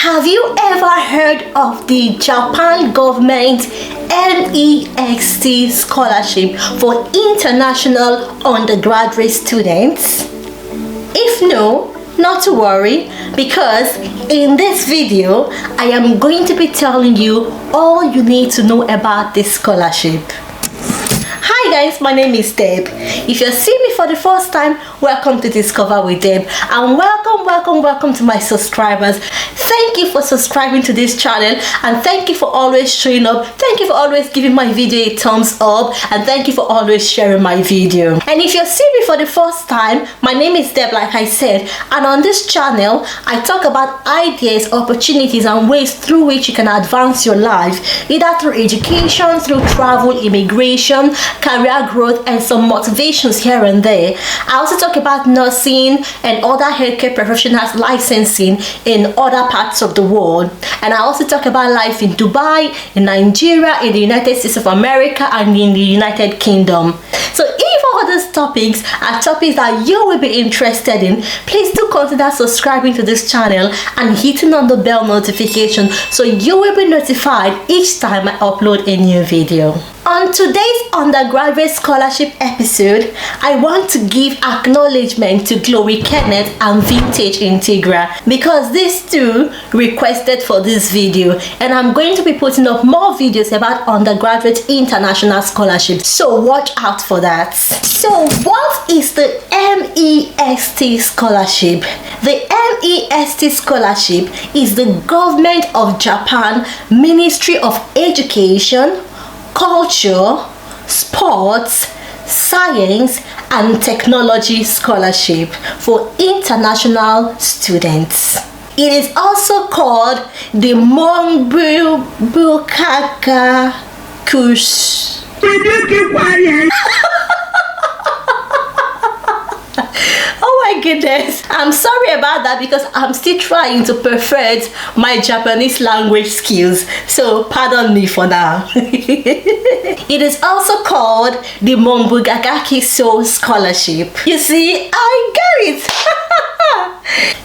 Have you ever heard of the Japan Government MEXT scholarship for international undergraduate students? If no, not to worry, because in this video I am going to be telling you all you need to know about this scholarship. Hi guys, my name is Deb. If you're seeing me for the first time, welcome to Discover with Deb, and welcome to my subscribers. Thank you for subscribing to this channel, and thank you for always showing up. Thank you for always giving my video a thumbs up, and thank you for always sharing my video. And if you're seeing me for the first time, my name is Deb, like I said, and on this channel I talk about ideas, opportunities and ways through which you can advance your life, either through education, through travel, immigration, career growth, and some motivations here and there. I also talk about nursing and other healthcare professionals licensing in other parts of the world, and I also talk about life in Dubai, in Nigeria, in the United States of America, and in the United Kingdom. So if all these topics are topics that you will be interested in, please do consider subscribing to this channel and hitting on the bell notification so you will be notified each time I upload a new video. On today's undergraduate scholarship episode, I want to give acknowledgement to Glory Kenneth and Vintage Integra, because these two requested for this video, and I'm going to be putting up more videos about undergraduate international scholarships, so watch out for that. So what is the MEXT scholarship? The MEXT scholarship is the Government of Japan Ministry of Education, Culture, Sports, Science and Technology scholarship for international students. It is also called the Monbukaka Kush. Oh my goodness, I'm sorry about that because I'm still trying to perfect my Japanese language skills, so pardon me for now. It is also called the Monbukaka So scholarship. You see, I get it.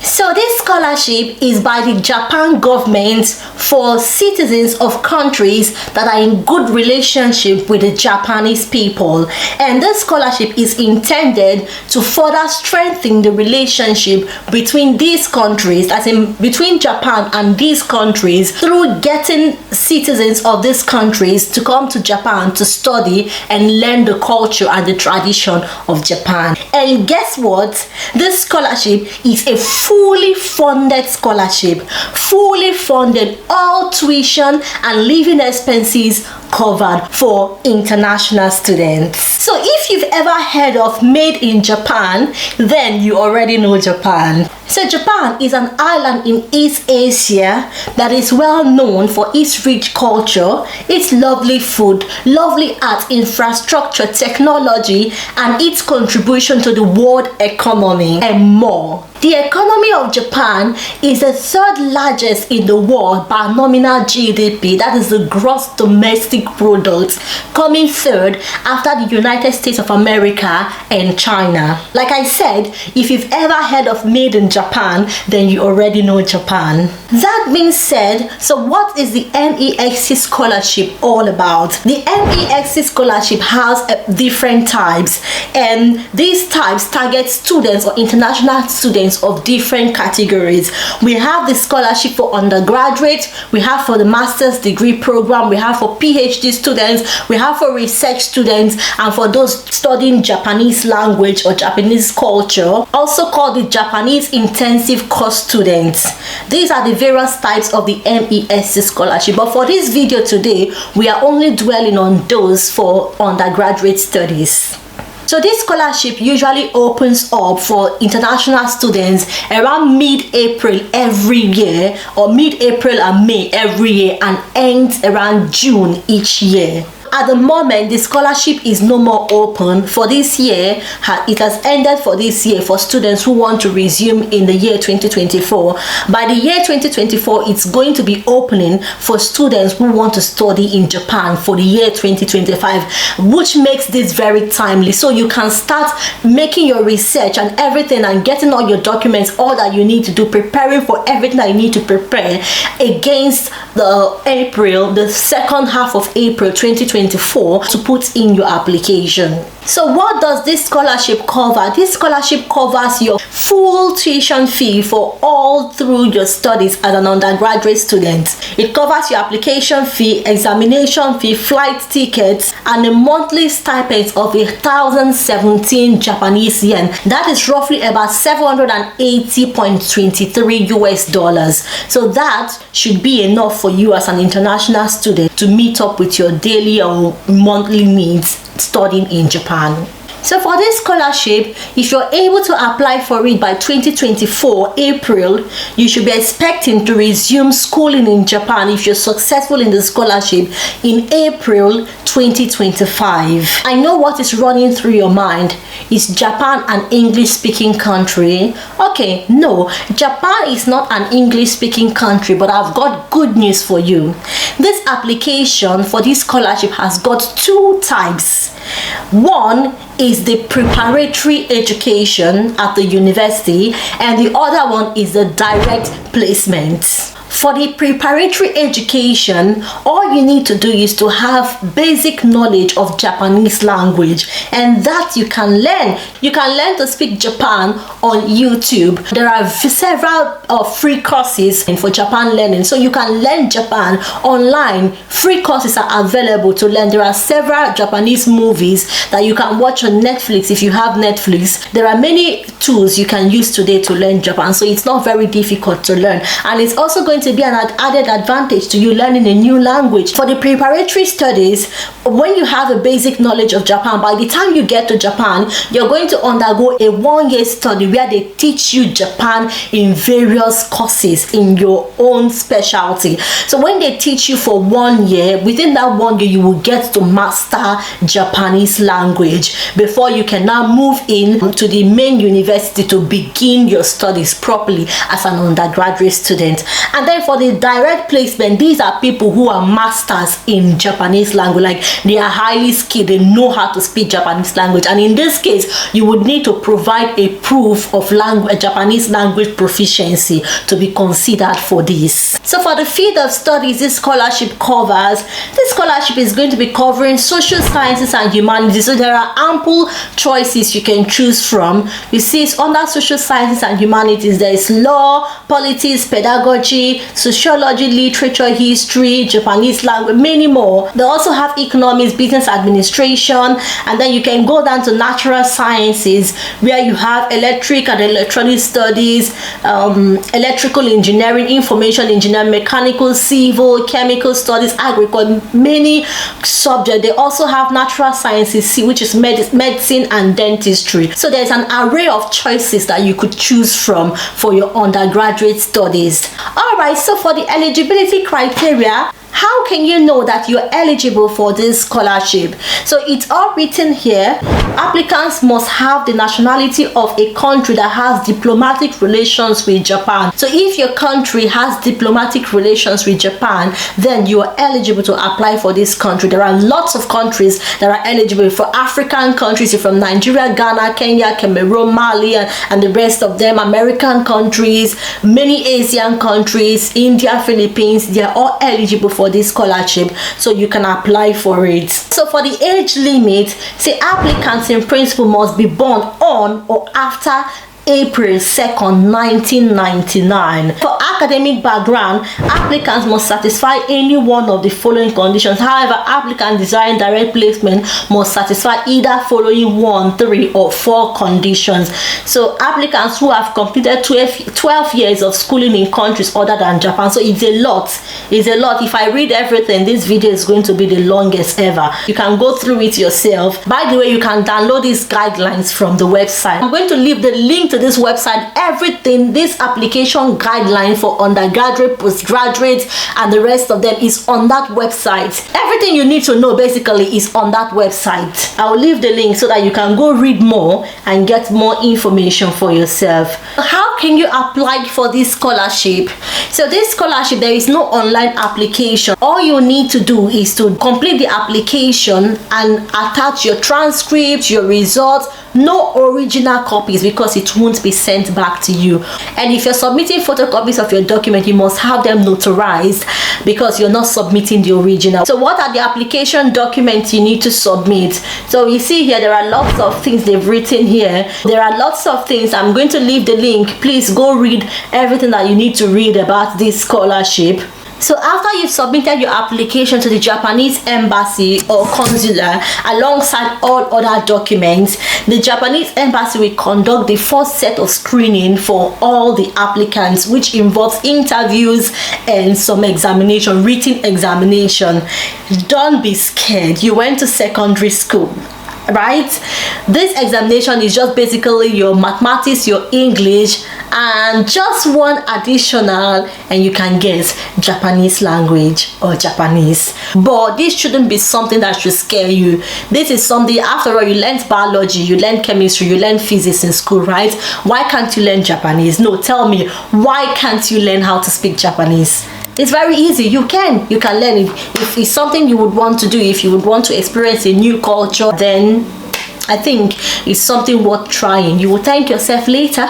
So this scholarship is by the Japan government for citizens of countries that are in good relationship with the Japanese people, and this scholarship is intended to further strengthen the relationship between these countries, as in between Japan and these countries, through getting citizens of these countries to come to Japan to study and learn the culture and the tradition of Japan. And guess what? This scholarship is a fully funded scholarship, fully funded, all tuition and living expenses covered for international students. So if you've ever heard of Made in Japan, then you already know Japan. So Japan is an island in East Asia that is well known for its rich culture, its lovely food, lovely art, infrastructure, technology, and its contribution to the world economy and more. The economy of Japan is the third largest in the world by nominal GDP, that is the gross domestic product, coming third after the United States of America and China. Like I said, if you've ever heard of Made in Japan, then you already know Japan. That being said, so what is the MEXT scholarship all about? The MEXT scholarship has different types, and these types target students or international students of different categories. We have the scholarship for undergraduate, we have for the master's degree program, we have for PhD students, we have for research students, and for those studying Japanese language or Japanese culture, also called the Japanese intensive course students. These are the various types of the MEXT scholarship, but for this video today we are only dwelling on those for undergraduate studies. So this scholarship usually opens up for international students around mid-April every year, or mid-April and May every year, and ends around June each year. At the moment, the scholarship is no more open for this year. It has ended for this year for students who want to resume in the year 2024. By the year 2024, it's going to be opening for students who want to study in Japan for the year 2025, which makes this very timely. So you can start making your research and everything and getting all your documents, all that you need to do, preparing for everything that you need to prepare against the second half of April 2024 to put in your application. So what does this scholarship cover? This scholarship covers your full tuition fee for all through your studies as an undergraduate student. It covers your application fee, examination fee, flight tickets, and a monthly stipend of 1,017 Japanese yen. That is roughly about 780.23 US dollars. So that should be enough for you as an international student to meet up with your daily or monthly needs studying in Japan. So for this scholarship, if you're able to apply for it by 2024 April, you should be expecting to resume schooling in Japan if you're successful in the scholarship in April 2025. I know what is running through your mind. Is Japan an English-speaking country? Okay, no, Japan is not an English-speaking country, but I've got good news for you. This application for this scholarship has got two types. One is the preparatory education at the university, and the other one is the direct placement. For the preparatory education, all you need to do is to have basic knowledge of Japanese language, and that you can learn. You can learn to speak Japan on YouTube. There are several free courses for Japan learning, so you can learn Japan online. Free courses are available to learn. There are several Japanese movies that you can watch on Netflix if you have Netflix. There are many tools you can use today to learn Japan, so it's not very difficult to learn, and it's also going to be an added advantage to you learning a new language. For the preparatory studies, when you have a basic knowledge of Japan, by the time you get to Japan, you're going to undergo a 1-year study where they teach you Japan in various courses in your own specialty. So when they teach you for 1 year, within that 1 year you will get to master Japanese language before you can now move in to the main university to begin your studies properly as an undergraduate student. And then for the direct placement, these are people who are masters in Japanese language, like they are highly skilled, they know how to speak Japanese language, and in this case you would need to provide a proof of Japanese language proficiency to be considered for this. So for the field of studies this scholarship covers, this scholarship is going to be covering social sciences and humanities, so there are ample choices you can choose from. You see, it's under social sciences and humanities. There is law, politics, pedagogy, sociology, literature, history, Japanese language, many more. They also have economics, business administration, and then you can go down to natural sciences where you have electric and electronic studies, electrical engineering, information engineering, mechanical, civil, chemical studies, agriculture, many subjects. They also have natural sciences, which is medicine and dentistry. So there's an array of choices that you could choose from for your undergraduate studies. Alright, so for the eligibility criteria, how can you know that you're eligible for this scholarship? So it's all written here. Applicants must have the nationality of a country that has diplomatic relations with Japan. So if your country has diplomatic relations with Japan, then you are eligible to apply for this country. There are lots of countries that are eligible. For African countries, you're from Nigeria, Ghana, Kenya, Cameroon, Mali, and the rest of them. American countries, many Asian countries, India, Philippines, they are all eligible for this scholarship, so you can apply for it. So for the age limit, say applicants in principle must be born on or after April 2nd, 1999. For academic background, applicants must satisfy any one of the following conditions. However, applicants desiring direct placement must satisfy either following 1, 3, or 4 conditions. So applicants who have completed 12 years of schooling in countries other than Japan. So it's a lot. It's a lot. If I read everything, this video is going to be the longest ever. You can go through it yourself. By the way, you can download these guidelines from the website. I'm going to leave the link to this website. Everything, this application guideline for undergraduate, postgraduate, and the rest of them is on that website. Everything you need to know basically is on that website. I will leave the link so that you can go read more and get more information for yourself. How can you apply for this scholarship? So this scholarship, there is no online application. All you need to do is to complete the application and attach your transcript, your results. No original copies, because it won't be sent back to you. And if you're submitting photocopies of your document, you must have them notarized, because you're not submitting the original. So what are the application documents you need to submit? So you see here, there are lots of things they've written here. There are lots of things. I'm going to leave the link. Please go read everything that you need to read about this scholarship. So after you've submitted your application to the Japanese embassy or consular alongside all other documents, the Japanese embassy will conduct the first set of screening for all the applicants, which involves interviews and some examination, written examination. Don't be scared. You went to secondary school, right? This examination is just basically your mathematics, your English, and just one additional, and you can guess, Japanese language or Japanese. But this shouldn't be something that should scare you. This is something, after all, you learned biology, you learned chemistry, you learned physics in school, right? Why can't you learn Japanese? No, tell me, why can't you learn how to speak Japanese? It's very easy. You can learn it. If it's something you would want to do, if you would want to experience a new culture, then I think it's something worth trying. You will thank yourself later.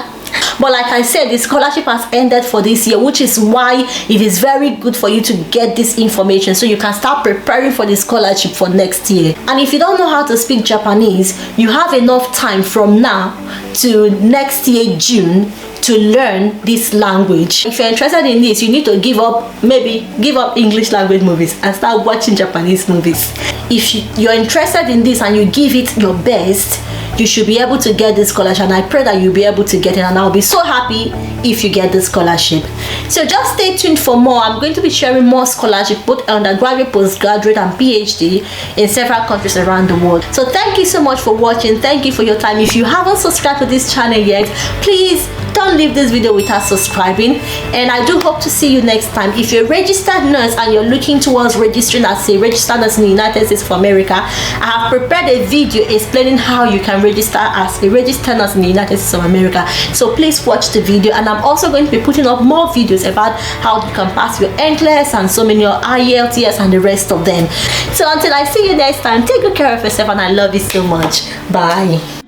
But like I said, the scholarship has ended for this year, which is why it is very good for you to get this information so you can start preparing for the scholarship for next year. And if you don't know how to speak Japanese, you have enough time from now to next year June to learn this language. If you're interested in this, you need to give up English language movies and start watching Japanese movies. If you're interested in this and you give it your best, you should be able to get this scholarship, and I pray that you'll be able to get it, and I'll be so happy if you get the scholarship. So just stay tuned for more. I'm going to be sharing more scholarship, both undergraduate, postgraduate, and PhD in several countries around the world. So thank you so much for watching. Thank you for your time. If you haven't subscribed to this channel yet, please don't leave this video without subscribing, and I do hope to see you next time. If you're a registered nurse and you're looking towards registering as a registered nurse in the United States of America, I have prepared a video explaining how you can register as a registered nurse in the United States of America. So please watch the video, and I'm also going to be putting up more videos about how you can pass your NCLEX and so many IELTS and the rest of them. So until I see you next time, take good care of yourself, and I love you so much. Bye.